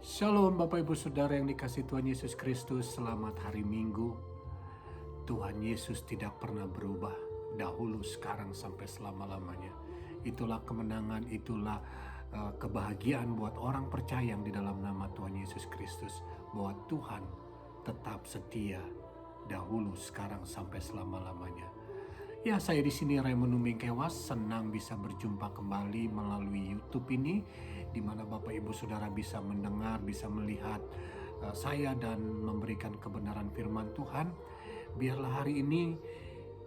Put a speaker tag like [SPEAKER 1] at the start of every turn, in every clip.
[SPEAKER 1] Shalom Bapak Ibu Saudara yang dikasihi Tuhan Yesus Kristus, selamat hari Minggu. Tuhan Yesus tidak pernah berubah, dahulu, sekarang, sampai selama-lamanya. Itulah kemenangan, itulah kebahagiaan buat orang percaya yang di dalam nama Tuhan Yesus Kristus, bahwa Tuhan tetap setia, dahulu, sekarang, sampai selama-lamanya. Ya, saya di sini Raymond Numbing Kewas, senang bisa berjumpa kembali melalui YouTube ini, di mana Bapak Ibu Saudara bisa mendengar, bisa melihat saya dan memberikan kebenaran firman Tuhan. Biarlah hari ini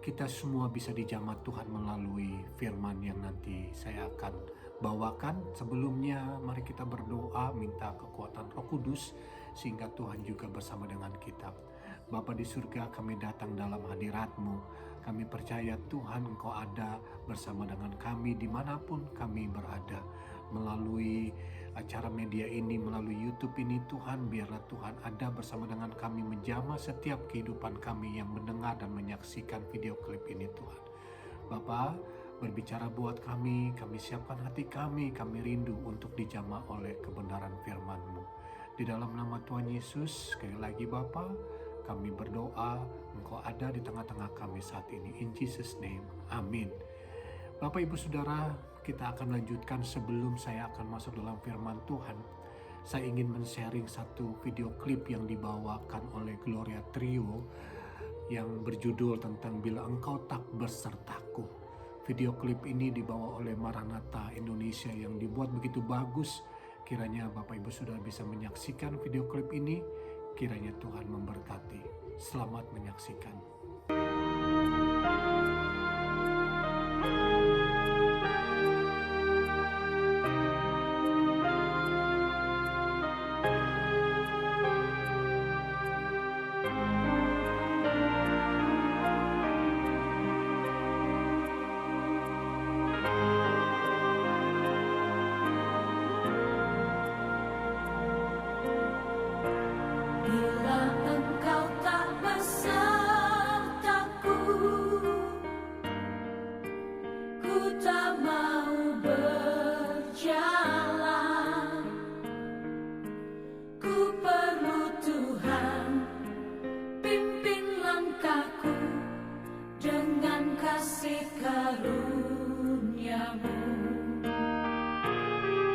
[SPEAKER 1] kita semua bisa dijamah Tuhan melalui firman yang nanti saya akan bawakan. Sebelumnya mari kita berdoa, minta kekuatan Roh Kudus sehingga Tuhan juga bersama dengan kita. Bapa di surga, kami datang dalam hadirat-Mu. Kami percaya Tuhan Engkau ada bersama dengan kami dimanapun kami berada. Melalui acara media ini, melalui YouTube ini, Tuhan, biarlah Tuhan ada bersama dengan kami, menjamah setiap kehidupan kami yang mendengar dan menyaksikan video klip ini, Tuhan. Bapa, berbicara buat kami siapkan hati kami rindu untuk dijamah oleh kebenaran firman-Mu. Di dalam nama Tuhan Yesus, sekali lagi Bapa, kami berdoa, Engkau ada di tengah-tengah kami saat ini. In Jesus name, amin. Bapak Ibu Saudara, kita akan lanjutkan. Sebelum saya akan masuk dalam firman Tuhan, saya ingin men-sharing satu video klip yang dibawakan oleh Gloria Trio yang berjudul tentang Bila Engkau Tak Bersertaku. Video klip ini dibawa oleh Maranatha Indonesia yang dibuat begitu bagus. Kiranya Bapak Ibu Saudara bisa menyaksikan video klip ini. Kiranya Tuhan memberkati. Selamat menyaksikan.
[SPEAKER 2] Bila engkau tak besertaku, ku tak mau berjalan. Ku perlu Tuhan, pimpin langkahku dengan kasih karunia-Mu.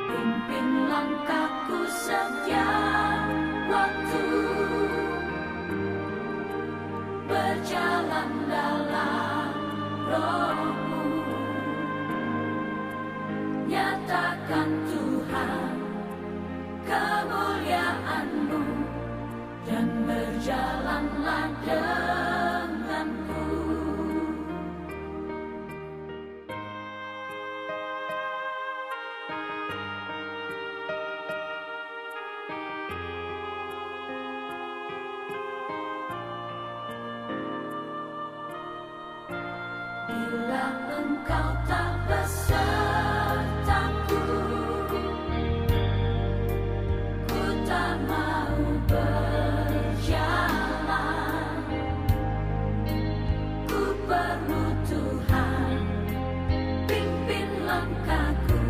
[SPEAKER 2] Pimpin langkahku setiap waktu, berjalan dalam Roh-Mu. Nyatakan Tuhan kemuliaan-Mu dan berjalanlah denganku. Bila engkau tak besertaku, ku tak mau berjalan. Ku perlu Tuhan, pimpin langkahku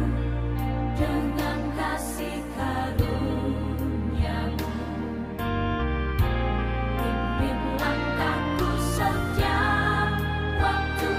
[SPEAKER 2] dengan kasih karunia-Mu. Pimpin langkahku setiap waktu,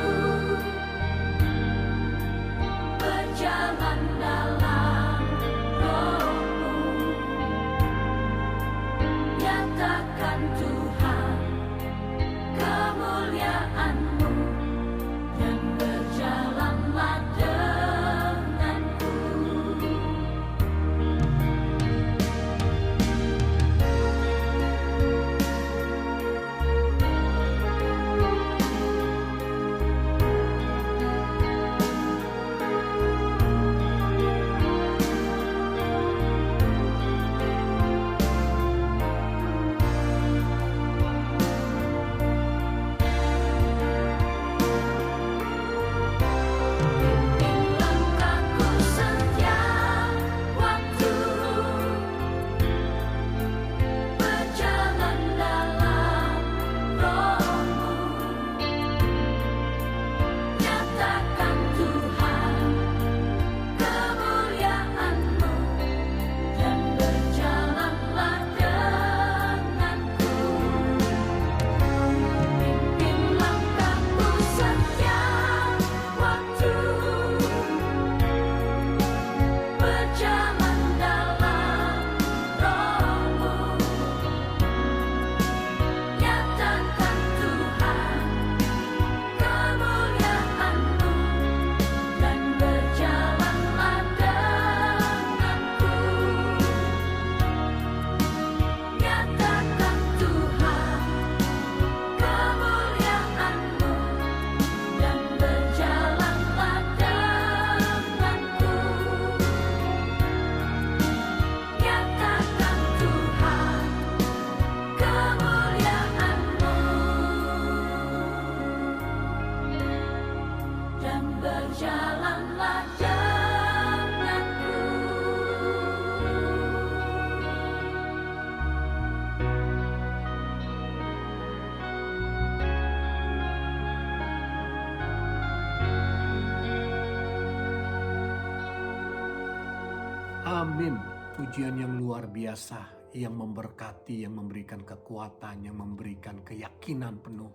[SPEAKER 1] Amin. Pujian yang luar biasa, yang memberkati, yang memberikan kekuatan, yang memberikan keyakinan penuh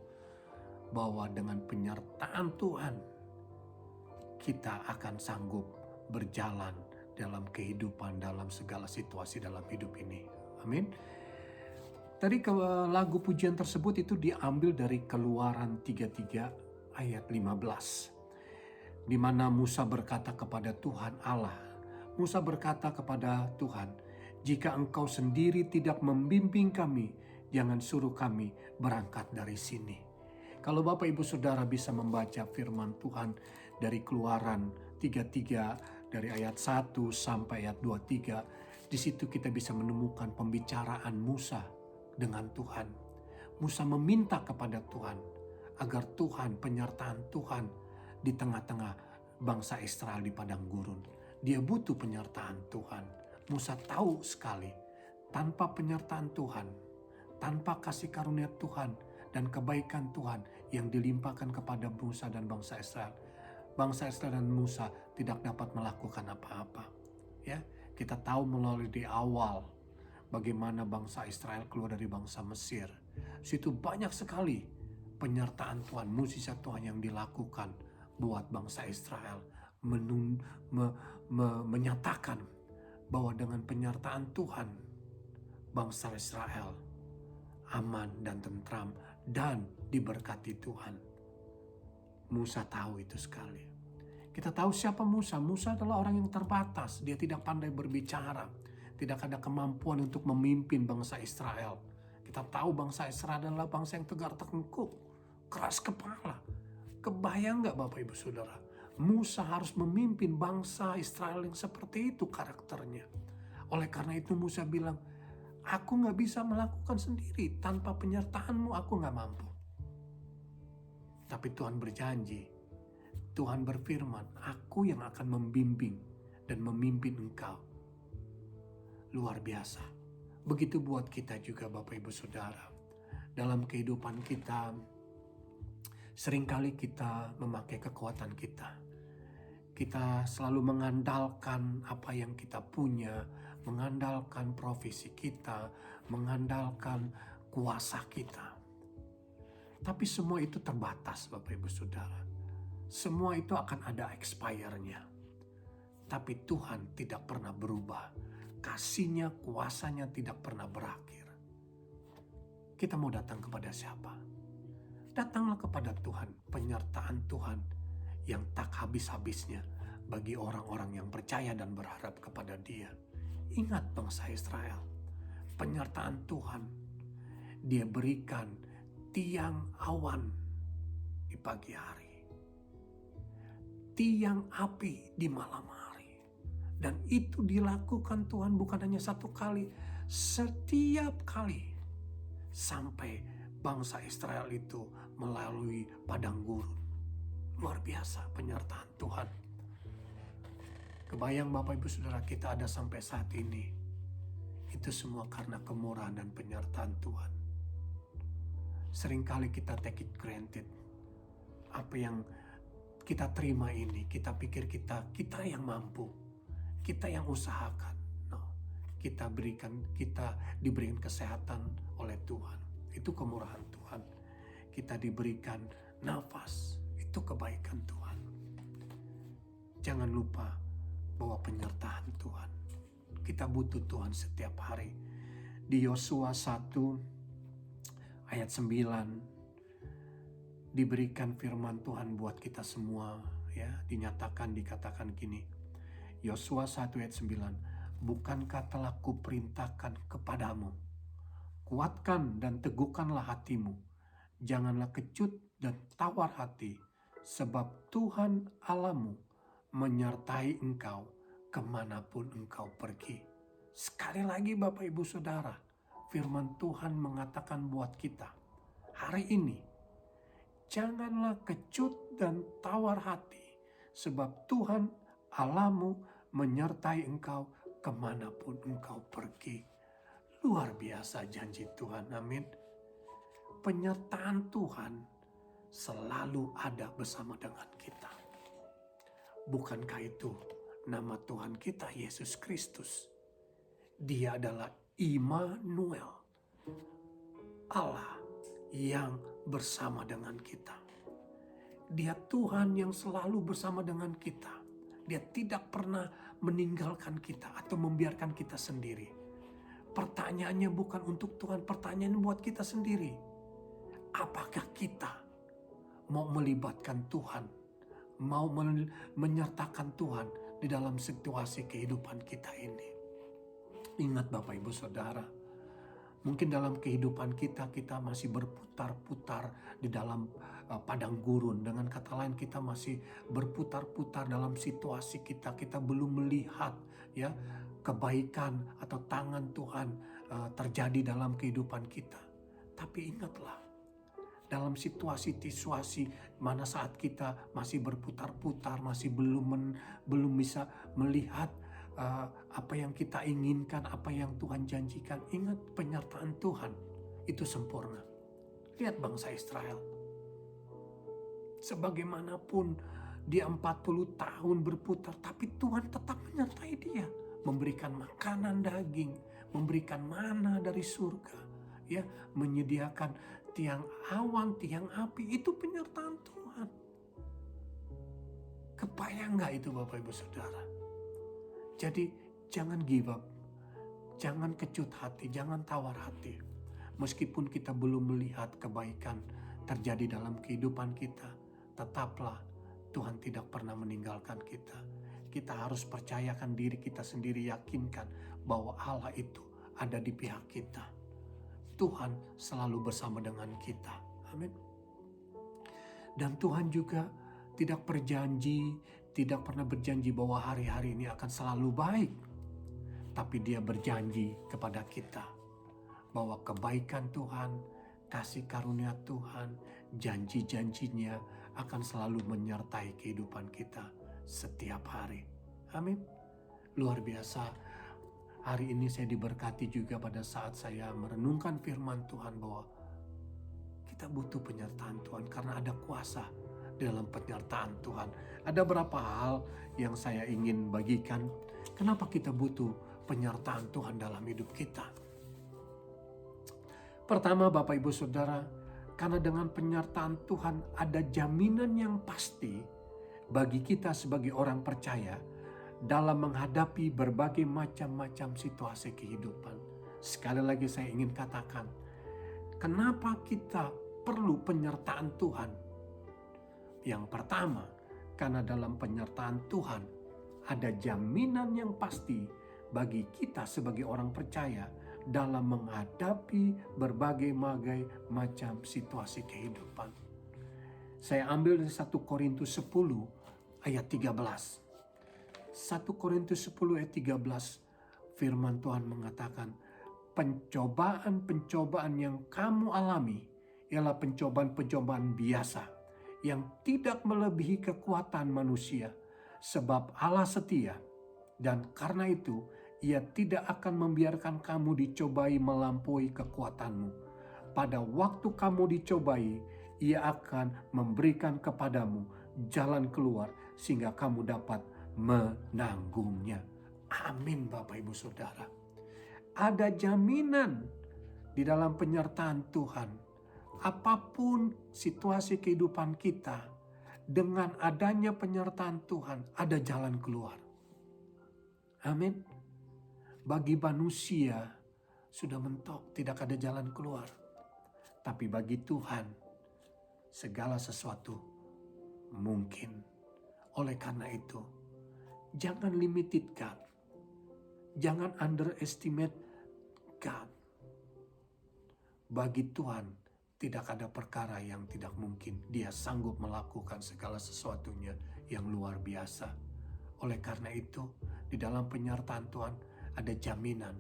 [SPEAKER 1] bahwa dengan penyertaan Tuhan kita akan sanggup berjalan dalam kehidupan, dalam segala situasi dalam hidup ini. Amin. Tadi lagu pujian tersebut itu diambil dari Keluaran 33 ayat 15. Di mana Musa berkata kepada Tuhan Allah, Musa berkata kepada Tuhan, "Jika engkau sendiri tidak membimbing kami, jangan suruh kami berangkat dari sini." Kalau Bapak Ibu Saudara bisa membaca firman Tuhan dari Keluaran 33 dari ayat 1 sampai ayat 23, di situ kita bisa menemukan pembicaraan Musa dengan Tuhan. Musa meminta kepada Tuhan agar Tuhan, penyertaan Tuhan di tengah-tengah bangsa Israel di padang gurun. Dia butuh penyertaan Tuhan. Musa tahu sekali, tanpa penyertaan Tuhan, tanpa kasih karunia Tuhan dan kebaikan Tuhan yang dilimpahkan kepada Musa dan bangsa Israel dan Musa tidak dapat melakukan apa-apa. Ya, kita tahu melalui di awal bagaimana bangsa Israel keluar dari bangsa Mesir. Situ banyak sekali penyertaan Tuhan, mukjizat Tuhan yang dilakukan buat bangsa Israel, menyatakan bahwa dengan penyertaan Tuhan bangsa Israel aman dan tentram dan diberkati Tuhan. Musa tahu itu sekali. Kita tahu siapa Musa. Musa adalah orang yang terbatas. Dia tidak pandai berbicara, tidak ada kemampuan untuk memimpin bangsa Israel. Kita tahu bangsa Israel adalah bangsa yang tegar tengkuk, keras kepala. Kebayang gak Bapak Ibu Saudara? Musa harus memimpin bangsa Israel yang seperti itu karakternya. Oleh karena itu Musa bilang, "Aku gak bisa melakukan sendiri, tanpa penyertaanmu aku gak mampu." Tapi Tuhan berjanji, Tuhan berfirman, "Aku yang akan membimbing dan memimpin engkau." Luar biasa. Begitu buat kita juga Bapak Ibu Saudara. Dalam kehidupan kita, seringkali kita memakai kekuatan kita. Kita selalu mengandalkan apa yang kita punya, mengandalkan profesi kita, mengandalkan kuasa kita. Tapi semua itu terbatas Bapak Ibu Saudara. Semua itu akan ada expire-nya. Tapi Tuhan tidak pernah berubah. Kasih-Nya, kuasa-Nya tidak pernah berakhir. Kita mau datang kepada siapa? Datanglah kepada Tuhan, penyertaan Tuhan yang tak habis-habisnya bagi orang-orang yang percaya dan berharap kepada Dia. Ingat bangsa Israel, penyertaan Tuhan, Dia berikan tiang awan di pagi hari, tiang api di malam hari. Dan itu dilakukan Tuhan bukan hanya satu kali, setiap kali sampai bangsa Israel itu melalui padang gurun. Luar biasa penyertaan Tuhan. Kebayang Bapak Ibu Saudara, kita ada sampai saat ini. Itu semua karena kemurahan dan penyertaan Tuhan. Seringkali kita take it granted. Apa yang kita terima ini, kita pikir kita yang mampu. Kita yang usahakan. No. Kita diberikan kesehatan oleh Tuhan. Itu kemurahan Tuhan. Kita diberikan nafas. Itu kebaikan Tuhan. Jangan lupa bahwa penyertaan Tuhan. Kita butuh Tuhan setiap hari. Di Yosua 1 ayat 9 diberikan firman Tuhan buat kita semua, ya, dikatakan gini. Yosua 1 ayat 9, "Bukankah telah kuperintahkan kepadamu, kuatkan dan teguhkanlah hatimu, janganlah kecut dan tawar hati, sebab Tuhan Allahmu menyertai engkau kemanapun engkau pergi." Sekali lagi Bapak Ibu Saudara, firman Tuhan mengatakan buat kita hari ini, janganlah kecut dan tawar hati, sebab Tuhan Allahmu menyertai engkau kemanapun engkau pergi. Luar biasa janji Tuhan, amin. Penyertaan Tuhan selalu ada bersama dengan kita. Bukankah itu nama Tuhan kita Yesus Kristus. Dia adalah Immanuel, Allah yang bersama dengan kita. Dia Tuhan yang selalu bersama dengan kita. Dia tidak pernah meninggalkan kita atau membiarkan kita sendiri. Pertanyaannya bukan untuk Tuhan, pertanyaannya buat kita sendiri. Apakah kita mau melibatkan Tuhan, mau menyertakan Tuhan di dalam situasi kehidupan kita ini? Ingat Bapak Ibu Saudara, mungkin dalam kehidupan kita masih berputar-putar di dalam padang gurun. Dengan kata lain, kita masih berputar-putar dalam situasi kita belum melihat ya kebaikan atau tangan Tuhan terjadi dalam kehidupan kita. Tapi ingatlah, dalam situasi mana saat kita masih berputar-putar, masih belum bisa melihat apa yang kita inginkan, apa yang Tuhan janjikan, ingat penyertaan Tuhan itu sempurna. Lihat bangsa Israel, sebagaimanapun dia 40 tahun berputar, tapi Tuhan tetap menyertai dia, memberikan makanan daging, memberikan mana dari surga, ya, menyediakan tiang awan, tiang api. Itu penyertaan Tuhan. Kebayang gak itu Bapak Ibu Saudara? Jadi jangan give up, jangan kecut hati, jangan tawar hati. Meskipun kita belum melihat kebaikan terjadi dalam kehidupan kita, tetaplah Tuhan tidak pernah meninggalkan kita. Kita harus percayakan diri kita sendiri, yakinkan bahwa Allah itu ada di pihak kita. Tuhan selalu bersama dengan kita. Amin. Dan Tuhan juga tidak pernah berjanji bahwa hari-hari ini akan selalu baik. Tapi Dia berjanji kepada kita bahwa kebaikan Tuhan, kasih karunia Tuhan, janji-janjinya akan selalu menyertai kehidupan kita setiap hari. Amin. Luar biasa. Hari ini saya diberkati juga pada saat saya merenungkan firman Tuhan bahwa kita butuh penyertaan Tuhan karena ada kuasa dalam penyertaan Tuhan. Ada beberapa hal yang saya ingin bagikan. Kenapa kita butuh penyertaan Tuhan dalam hidup kita? Pertama, Bapak Ibu Saudara, karena dengan penyertaan Tuhan ada jaminan yang pasti bagi kita sebagai orang percaya dalam menghadapi berbagai macam-macam situasi kehidupan. Sekali lagi saya ingin katakan, kenapa kita perlu penyertaan Tuhan? Yang pertama, karena dalam penyertaan Tuhan ada jaminan yang pasti bagi kita sebagai orang percaya dalam menghadapi berbagai macam situasi kehidupan. Saya ambil dari 1 Korintus 10 ayat 13. 1 Korintus 10 ayat 13, firman Tuhan mengatakan, pencobaan-pencobaan yang kamu alami ialah pencobaan-pencobaan biasa yang tidak melebihi kekuatan manusia, sebab Allah setia, dan karena itu Ia tidak akan membiarkan kamu dicobai melampaui kekuatanmu. Pada waktu kamu dicobai, Ia akan memberikan kepadamu jalan keluar sehingga kamu dapat menanggungnya. Amin Bapak Ibu Saudara. Ada jaminan di dalam penyertaan Tuhan. Apapun situasi kehidupan kita, dengan adanya penyertaan Tuhan ada jalan keluar. Amin. Bagi manusia sudah mentok, tidak ada jalan keluar. Tapi bagi Tuhan segala sesuatu mungkin. Oleh karena itu, jangan limited God. Jangan underestimate God. Bagi Tuhan tidak ada perkara yang tidak mungkin. Dia sanggup melakukan segala sesuatunya yang luar biasa. Oleh karena itu, di dalam penyertaan Tuhan ada jaminan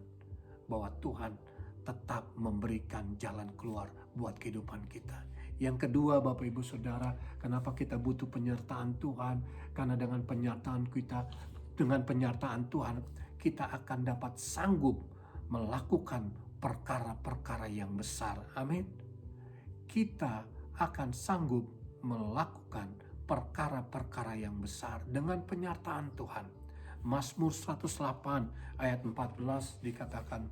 [SPEAKER 1] bahwa Tuhan tetap memberikan jalan keluar buat kehidupan kita. Yang kedua Bapak Ibu Saudara, kenapa kita butuh penyertaan Tuhan? Karena dengan penyertaan Tuhan, kita akan dapat sanggup melakukan perkara-perkara yang besar. Amin. Kita akan sanggup melakukan perkara-perkara yang besar dengan penyertaan Tuhan. Mazmur 108 ayat 14 dikatakan,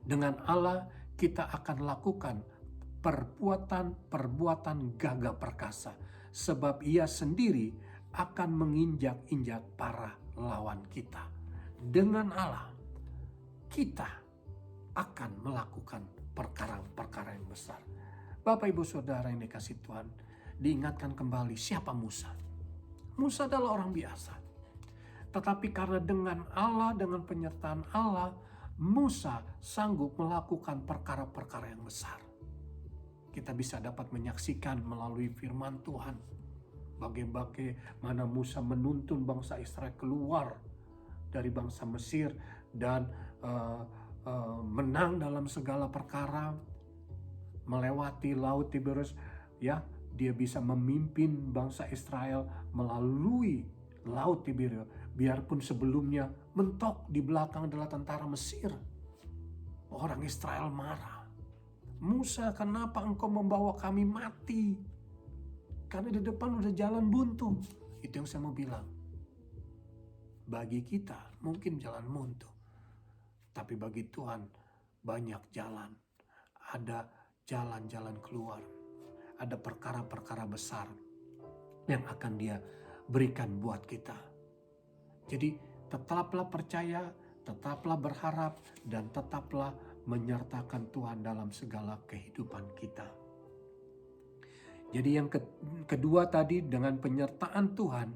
[SPEAKER 1] dengan Allah kita akan lakukan perbuatan gagah perkasa, sebab Ia sendiri akan menginjak-injak para lawan kita. Dengan Allah kita akan melakukan perkara-perkara yang besar. Bapak Ibu Saudara yang dikasih Tuhan, diingatkan kembali siapa Musa. Musa adalah orang biasa. Tetapi karena dengan Allah, dengan penyertaan Allah, Musa sanggup melakukan perkara-perkara yang besar. Kita bisa dapat menyaksikan melalui firman Tuhan bagaimana Musa menuntun bangsa Israel keluar dari bangsa Mesir dan menang dalam segala perkara, melewati laut Tiberias, ya, dia bisa memimpin bangsa Israel melalui laut Tiberias, biarpun sebelumnya mentok di belakang adalah tentara Mesir. Orang Israel marah. Musa, kenapa engkau membawa kami mati? Karena di depan udah jalan buntu. Itu yang saya mau bilang. Bagi kita mungkin jalan buntu, tapi bagi Tuhan banyak jalan. Ada jalan-jalan keluar. Ada perkara-perkara besar yang akan Dia berikan buat kita. Jadi tetaplah percaya, tetaplah berharap, dan tetaplah menyertakan Tuhan dalam segala kehidupan kita. Jadi yang kedua tadi, dengan penyertaan Tuhan,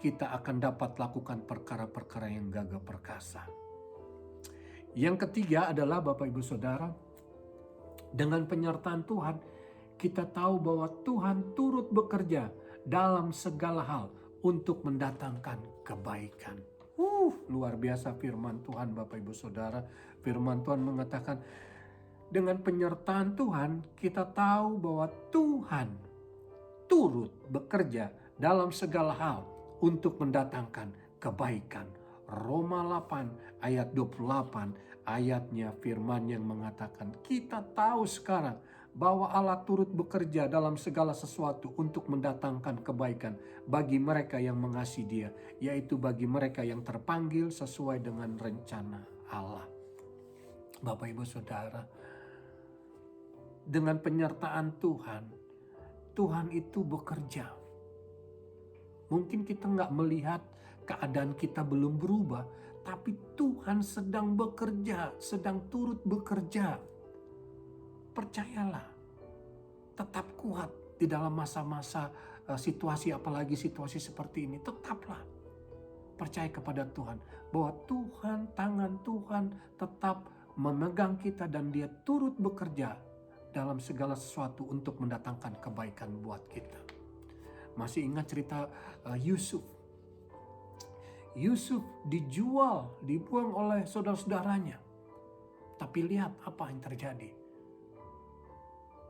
[SPEAKER 1] kita akan dapat lakukan perkara-perkara yang gagah perkasa. Yang ketiga adalah Bapak Ibu Saudara, dengan penyertaan Tuhan, kita tahu bahwa Tuhan turut bekerja dalam segala hal untuk mendatangkan kebaikan. Luar biasa firman Tuhan Bapak Ibu Saudara. Firman Tuhan mengatakan, dengan penyertaan Tuhan kita tahu bahwa Tuhan turut bekerja dalam segala hal untuk mendatangkan kebaikan. Roma 8 ayat 28 ayatnya firman yang mengatakan, kita tahu sekarang bahwa Allah turut bekerja dalam segala sesuatu untuk mendatangkan kebaikan bagi mereka yang mengasihi Dia, yaitu bagi mereka yang terpanggil sesuai dengan rencana Allah. Bapak Ibu Saudara, dengan penyertaan Tuhan, Tuhan itu bekerja. Mungkin kita nggak melihat, keadaan kita belum berubah, tapi Tuhan sedang bekerja, sedang turut bekerja. Percayalah, tetap kuat di dalam masa-masa situasi, apalagi situasi seperti ini. Tetaplah percaya kepada Tuhan, bahwa Tuhan, tangan Tuhan tetap memegang kita dan Dia turut bekerja dalam segala sesuatu untuk mendatangkan kebaikan buat kita. Masih ingat cerita Yusuf? Yusuf dijual, dibuang oleh saudara-saudaranya. Tapi lihat apa yang terjadi.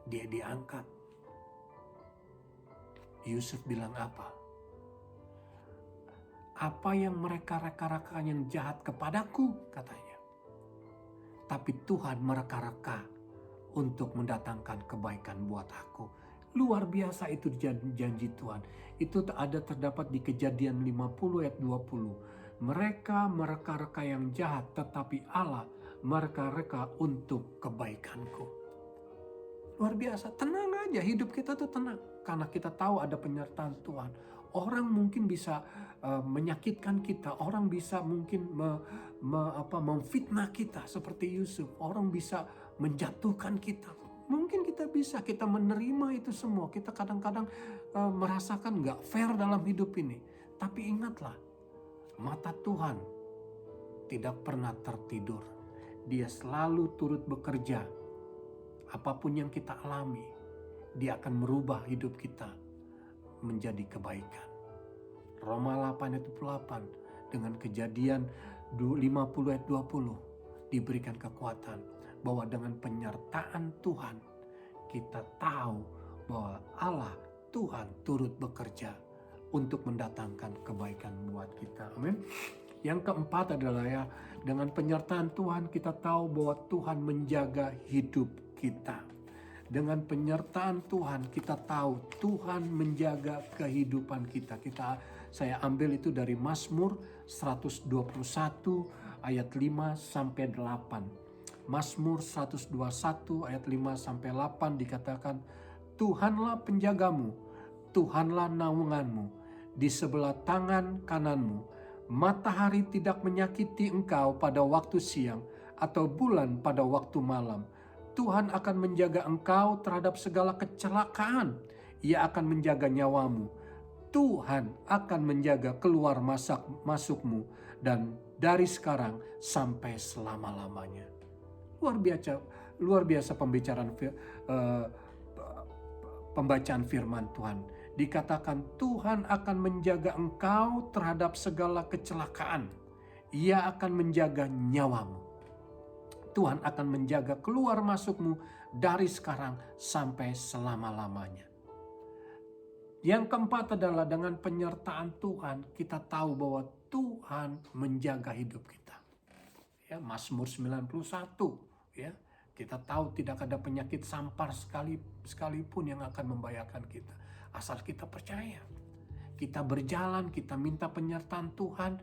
[SPEAKER 1] Dia diangkat. Yusuf bilang apa? Apa yang mereka reka-rekakan yang jahat kepadaku, katanya. Tapi Tuhan mereka-reka untuk mendatangkan kebaikan buat aku. Luar biasa itu janji Tuhan. Itu ada terdapat di Kejadian 50 ayat 20. Mereka mereka-reka yang jahat, tetapi Allah mereka-reka untuk kebaikanku. Luar biasa, tenang aja, hidup kita tuh tenang. Karena kita tahu ada penyertaan Tuhan. Orang mungkin bisa menyakitkan kita, orang bisa mungkin memfitnah kita seperti Yusuf. Orang bisa menjatuhkan kita. Mungkin kita menerima itu semua. Kita kadang-kadang merasakan gak fair dalam hidup ini. Tapi ingatlah, mata Tuhan tidak pernah tertidur. Dia selalu turut bekerja. Apapun yang kita alami, Dia akan merubah hidup kita menjadi kebaikan. Roma 8 ayat 28 dengan Kejadian 50 ayat 20 diberikan kekuatan bahwa dengan penyertaan Tuhan kita tahu bahwa Allah Tuhan turut bekerja untuk mendatangkan kebaikan buat kita. Amin. Yang keempat adalah dengan penyertaan Tuhan kita tahu bahwa Tuhan menjaga hidup kita. Dengan penyertaan Tuhan kita tahu Tuhan menjaga kehidupan kita. Saya ambil itu dari Mazmur 121 ayat 5 sampai 8. Mazmur 121 ayat 5 sampai 8 dikatakan, Tuhanlah penjagamu, Tuhanlah naunganmu, di sebelah tangan kananmu. Matahari tidak menyakiti engkau pada waktu siang, atau bulan pada waktu malam. Tuhan akan menjaga engkau terhadap segala kecelakaan. Ia akan menjaga nyawamu. Tuhan akan menjaga keluar masukmu dan dari sekarang sampai selama-lamanya. Luar biasa pembacaan firman Tuhan. Dikatakan Tuhan akan menjaga engkau terhadap segala kecelakaan. Ia akan menjaga nyawamu. Tuhan akan menjaga keluar masukmu dari sekarang sampai selama-lamanya. Yang keempat adalah dengan penyertaan Tuhan kita tahu bahwa Tuhan menjaga hidup kita. Ya, Mazmur 91 ya. Kita tahu tidak ada penyakit sampar sekalipun yang akan membahayakan kita. Asal kita percaya. Kita berjalan, kita minta penyertaan Tuhan.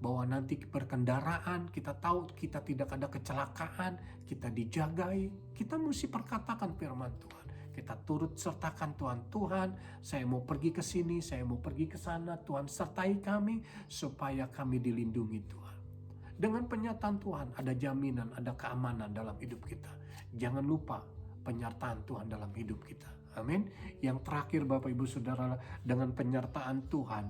[SPEAKER 1] Bahwa nanti berkendaraan, kita tahu kita tidak ada kecelakaan, kita dijagai. Kita mesti perkatakan firman Tuhan. Kita turut sertakan Tuhan, saya mau pergi ke sini, saya mau pergi ke sana. Tuhan sertai kami supaya kami dilindungi Tuhan. Dengan penyertaan Tuhan ada jaminan, ada keamanan dalam hidup kita. Jangan lupa penyertaan Tuhan dalam hidup kita. Amin. Yang terakhir Bapak Ibu Saudara, dengan penyertaan Tuhan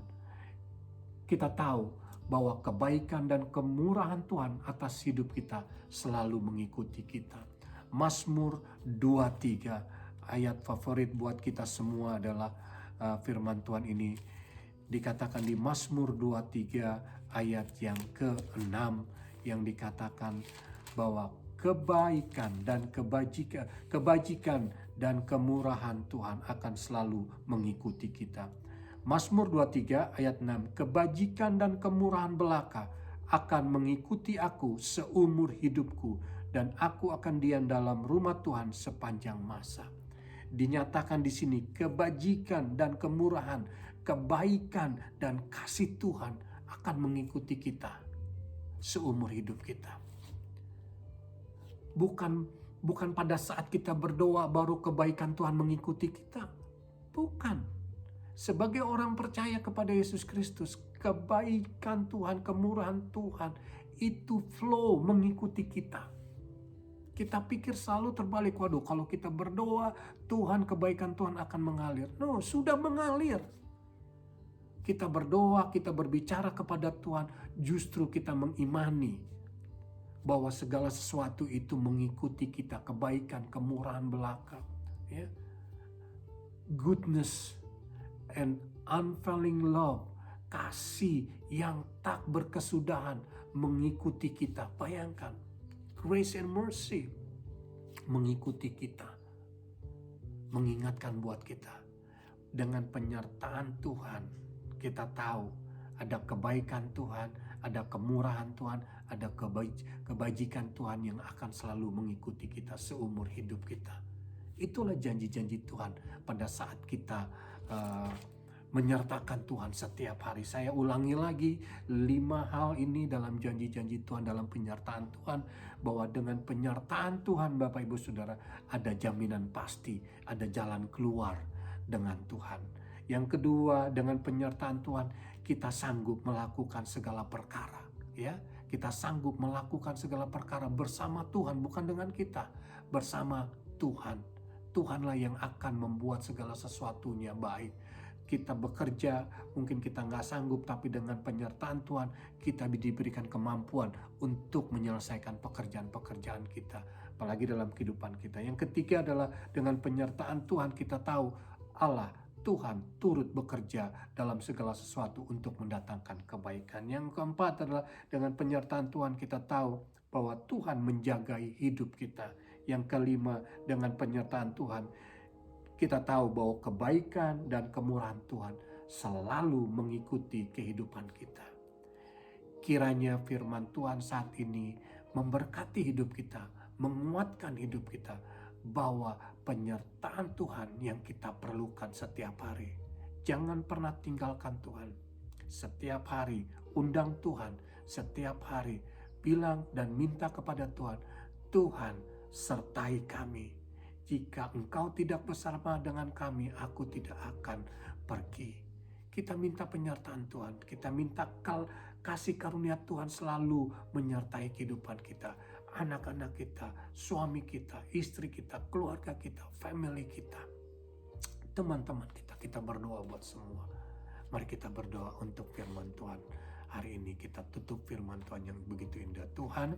[SPEAKER 1] kita tahu bahwa kebaikan dan kemurahan Tuhan atas hidup kita selalu mengikuti kita. Mazmur 23, ayat favorit buat kita semua adalah firman Tuhan ini. Dikatakan di Mazmur 23 ayat yang ke-6 yang dikatakan bahwa kebaikan dan kemurahan Tuhan akan selalu mengikuti kita. Mazmur 23 ayat 6, kebajikan dan kemurahan belaka akan mengikuti aku seumur hidupku, dan aku akan diam dalam rumah Tuhan sepanjang masa. Dinyatakan di sini kebajikan dan kemurahan, kebaikan dan kasih Tuhan akan mengikuti kita seumur hidup kita. Bukan pada saat kita berdoa baru kebaikan Tuhan mengikuti kita. Bukan. Sebagai orang percaya kepada Yesus Kristus, kebaikan Tuhan, kemurahan Tuhan itu flow mengikuti kita. Kita pikir selalu terbalik, waduh kalau kita berdoa Tuhan, kebaikan Tuhan akan mengalir. No, sudah mengalir. Kita berdoa, kita berbicara kepada Tuhan, justru kita mengimani bahwa segala sesuatu itu mengikuti kita, kebaikan, kemurahan belaka, ya. Goodness and unfailing love, kasih yang tak berkesudahan mengikuti kita. Bayangkan, grace and mercy mengikuti kita, mengingatkan buat kita. Dengan penyertaan Tuhan, kita tahu ada kebaikan Tuhan, ada kemurahan Tuhan, ada kebajikan Tuhan yang akan selalu mengikuti kita seumur hidup kita. Itulah janji-janji Tuhan pada saat kita menyertakan Tuhan setiap hari. Saya ulangi lagi 5 hal ini dalam janji-janji Tuhan, dalam penyertaan Tuhan, bahwa dengan penyertaan Tuhan Bapak Ibu Saudara ada jaminan pasti, ada jalan keluar dengan Tuhan. Yang kedua, dengan penyertaan Tuhan kita sanggup melakukan segala perkara, ya. Kita sanggup melakukan segala perkara bersama Tuhan, bukan dengan kita, bersama Tuhan. Tuhanlah yang akan membuat segala sesuatunya baik. Kita bekerja, mungkin kita nggak sanggup, tapi dengan penyertaan Tuhan kita diberikan kemampuan untuk menyelesaikan pekerjaan-pekerjaan kita, apalagi dalam kehidupan kita. Yang ketiga adalah dengan penyertaan Tuhan kita tahu Allah, Tuhan turut bekerja dalam segala sesuatu untuk mendatangkan kebaikan. Yang keempat adalah dengan penyertaan Tuhan kita tahu bahwa Tuhan menjagai hidup kita. Yang kelima, dengan penyertaan Tuhan kita tahu bahwa kebaikan dan kemurahan Tuhan selalu mengikuti kehidupan kita. Kiranya firman Tuhan saat ini memberkati hidup kita, menguatkan hidup kita, bahwa penyertaan Tuhan yang kita perlukan setiap hari. Jangan pernah tinggalkan Tuhan. setiap hari undang Tuhan, setiap hari bilang dan minta kepada Tuhan, Tuhan sertai kami. Jika Engkau tidak bersama dengan kami, aku tidak akan pergi. Kita minta penyertaan Tuhan, kita minta kasih karunia Tuhan selalu menyertai kehidupan kita, anak-anak kita, suami kita, istri kita, keluarga kita, family kita, teman-teman kita. Kita berdoa buat semua. Mari kita berdoa untuk firman Tuhan. Hari ini kita tutup firman Tuhan yang begitu indah. Tuhan,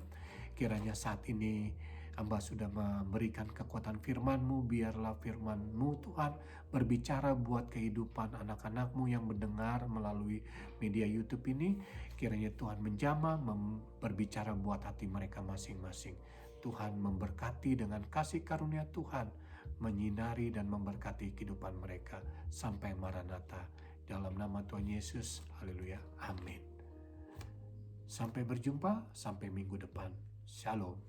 [SPEAKER 1] kiranya saat ini Hamba sudah memberikan kekuatan firman-Mu, biarlah firman-Mu Tuhan berbicara buat kehidupan anak-anak-Mu yang mendengar melalui media YouTube ini. Kiranya Tuhan menjamah, berbicara buat hati mereka masing-masing. Tuhan memberkati dengan kasih karunia Tuhan, menyinari dan memberkati kehidupan mereka sampai Maranatha. Dalam nama Tuhan Yesus, haleluya, amin. Sampai berjumpa, sampai minggu depan. Shalom.